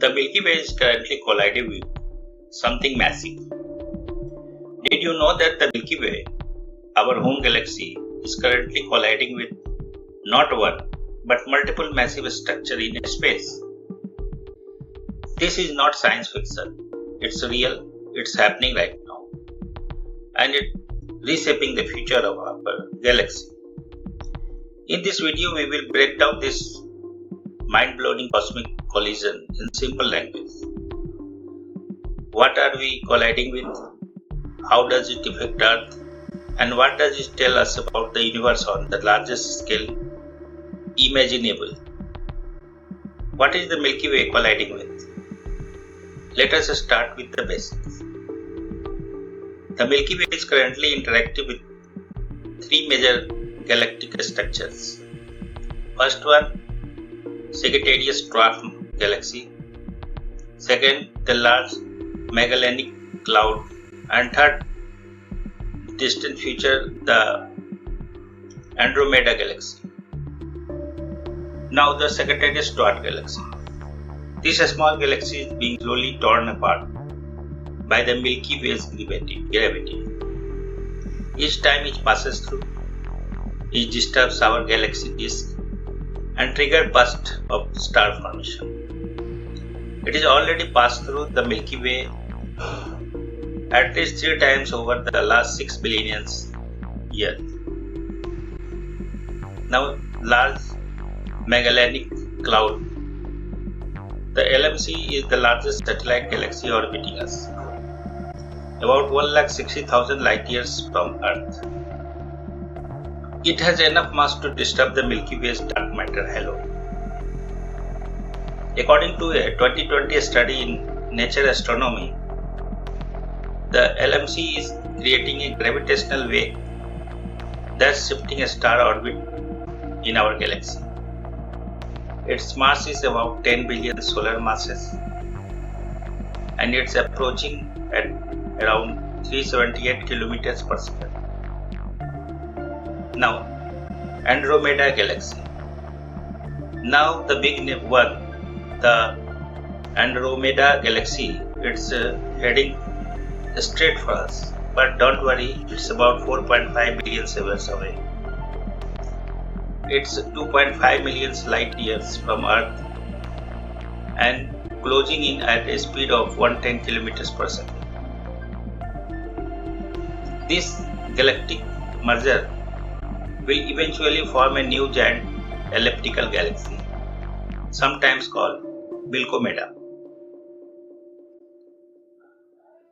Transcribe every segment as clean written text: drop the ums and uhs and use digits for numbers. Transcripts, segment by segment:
The Milky Way is currently colliding with something massive. Did you know that the Milky Way, our home galaxy, is currently colliding with not one but multiple massive structures in space? This is not science fiction. It's real, it's happening right now. And it's reshaping the future of our galaxy. In this video, we will break down this mind-blowing cosmic collision in simple language. What are we colliding with? How does it affect Earth? And what does it tell us about the universe on the largest scale imaginable? What is the Milky Way colliding with? Let us start with the basics. The Milky Way is currently interacting with three major galactic structures. First one, Sagittarius Dwarf Galaxy. Second, the Large Magellanic Cloud. And third, distant future, the Andromeda Galaxy. Now the Sagittarius Dwarf Galaxy. This small galaxy is being slowly torn apart by the Milky Way's gravity. Each time it passes through, it disturbs our galaxy disk and triggers bursts of star formation. It has already passed through the Milky Way at least 3 times over the last 6 billion years. Now, Large Magellanic Cloud. The LMC is the largest satellite galaxy orbiting us, about 160,000 light years from Earth. It has enough mass to disturb the Milky Way's dark matter halo. According to a 2020 study in Nature Astronomy, the LMC is creating a gravitational wave that's shifting a star orbit in our galaxy. Its mass is about 10 billion solar masses and it's approaching at around 378 kilometers per second. Now, Andromeda Galaxy. Now the big one, the Andromeda Galaxy, it's heading straight for us. But don't worry, it's about 4.5 billion years away. It's 2.5 million light years from Earth and closing in at a speed of 110 kilometers per second. This galactic merger will eventually form a new giant elliptical galaxy, sometimes called Milkomeda.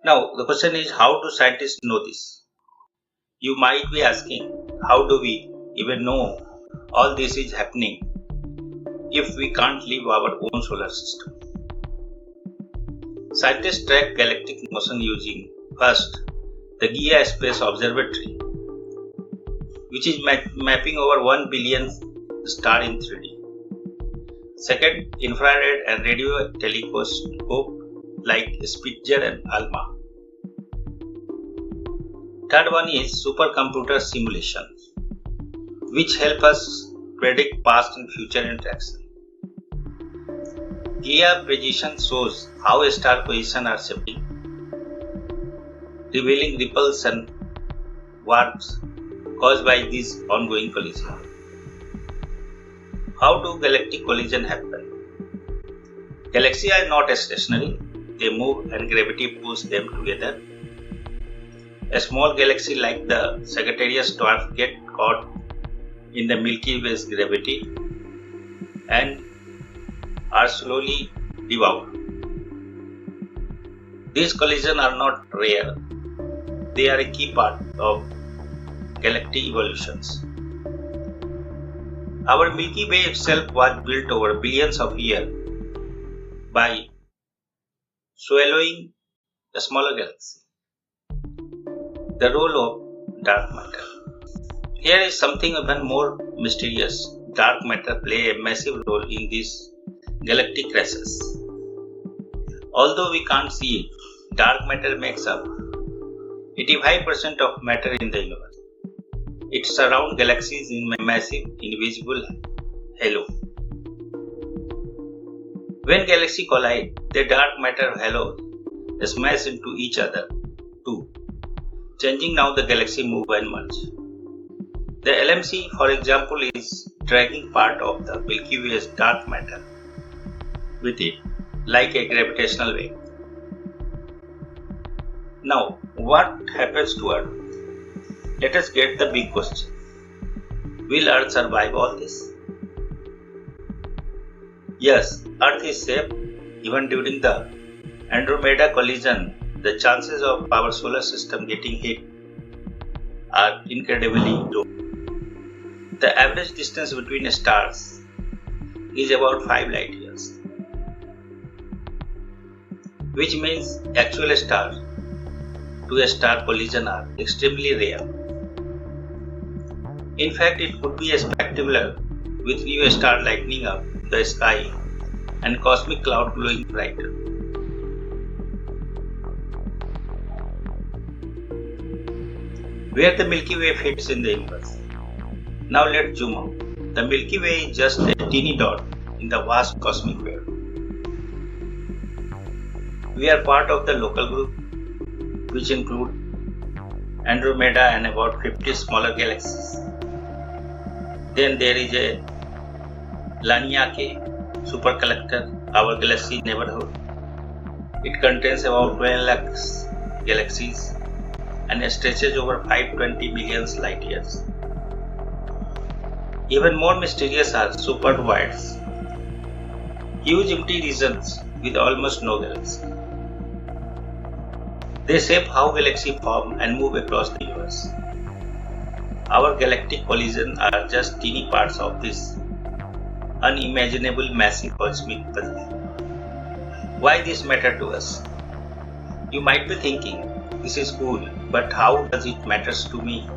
Now, the question is, how do scientists know this? You might be asking, how do we even know all this is happening if we can't leave our own solar system? Scientists track galactic motion using, first, the Gaia Space Observatory, which is mapping over 1 billion stars in 3D. Second, infrared and radio telescope like Spitzer and ALMA. Third one is supercomputer simulations, which help us predict past and future interaction. Gaia precision shows how star positions are shifting, revealing ripples and warps caused by this ongoing collision. How do galactic collisions happen? Galaxies are not stationary, they move and gravity pulls them together. A small galaxy like the Sagittarius Dwarf gets caught in the Milky Way's gravity and are slowly devoured. These collisions are not rare, they are a key part of galactic evolutions. Our Milky Way itself was built over billions of years by swallowing a smaller galaxy. The role of dark matter. Here is something even more mysterious. Dark matter plays a massive role in these galactic crashes. Although we can't see it, dark matter makes up 85% of matter in the universe. It surrounds galaxies in a massive invisible halo. When galaxies collide, their dark matter halos smash into each other too, changing how the galaxy move and merge. The LMC, for example, is dragging part of the Milky Way's dark matter with it, like a gravitational wave. Now, what happens to Earth? Let us get the big question. Will Earth survive all this? Yes, Earth is safe. Even during the Andromeda collision, the chances of our solar system getting hit are incredibly low. The average distance between stars is about 5 light years, which means actual star to a star collision are extremely rare. In fact, it could be spectacular with new star lighting up the sky and cosmic cloud glowing brighter. Where the Milky Way fits in the universe. Now let's zoom out. The Milky Way is just a teeny dot in the vast cosmic web. We are part of the local group, which include Andromeda and about 50 smaller galaxies. Then there is a Laniakea supercollector, our galaxy neighborhood. It contains about 12 lakhs galaxies and stretches over 520 million light years. Even more mysterious are supervoids, huge empty regions with almost no galaxy. They shape how galaxies form and move across the universe. Our galactic collisions are just teeny parts of this unimaginable massive cosmic puzzle. Why this matter to us? You might be thinking, this is cool, but how does it matter to me?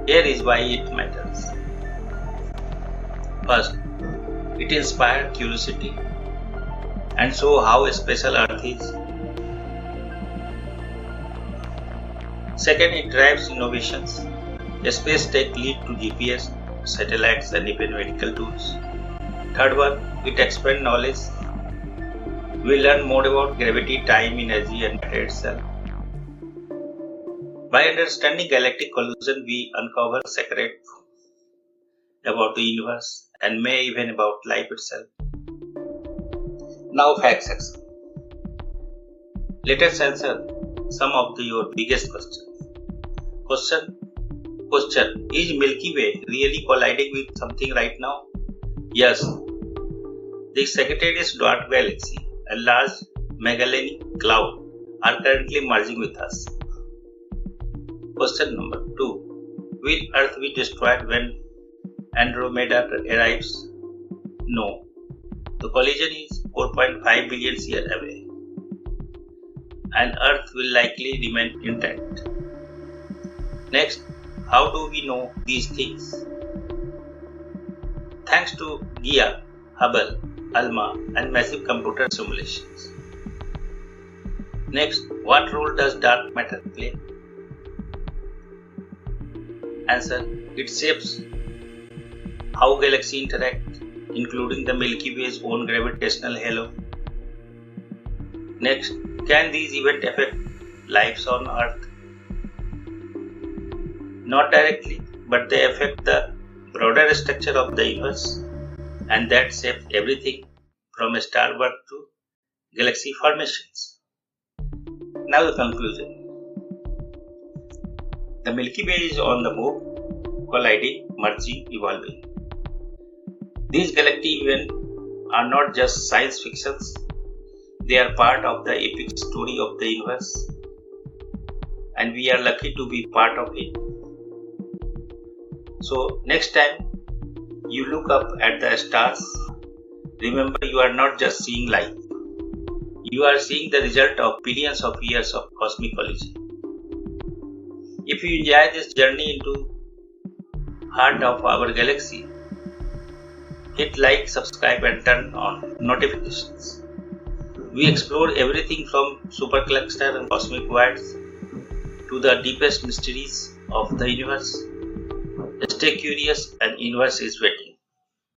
Here is why it matters. First, it inspires curiosity and shows how special Earth is. Second, it drives innovations. Space tech lead to GPS, satellites and even medical tools. Third one, it expands knowledge. We learn more about gravity, time, energy and matter itself. By understanding galactic collision, we uncover secrets about the universe and may even about life itself. Now fact section. Let us answer some of your biggest questions. Question. Is Milky Way really colliding with something right now? Yes. The Sagittarius Dwarf Galaxy and Large Magellanic Cloud are currently merging with us. Question number 2. Will Earth be destroyed when Andromeda arrives? No. The collision is 4.5 billion years away, and Earth will likely remain intact. Next, how do we know these things? Thanks to Gaia, Hubble, ALMA, and massive computer simulations. Next, what role does dark matter play? Answer, it shapes how galaxies interact, including the Milky Way's own gravitational halo. Next, can these events affect lives on Earth? Not directly, but they affect the broader structure of the universe, and that shapes everything from star birth to galaxy formations. Now the conclusion. The Milky Way is on the move, colliding, merging, evolving. These galactic events are not just science fictions, they are part of the epic story of the universe, and we are lucky to be part of it. So, next time you look up at the stars, remember you are not just seeing light, you are seeing the result of billions of years of cosmic collision. If you enjoy this journey into heart of our galaxy, hit like, subscribe and turn on notifications. We explore everything from supercluster and cosmic voids to the deepest mysteries of the universe. Stay curious, and universe is waiting.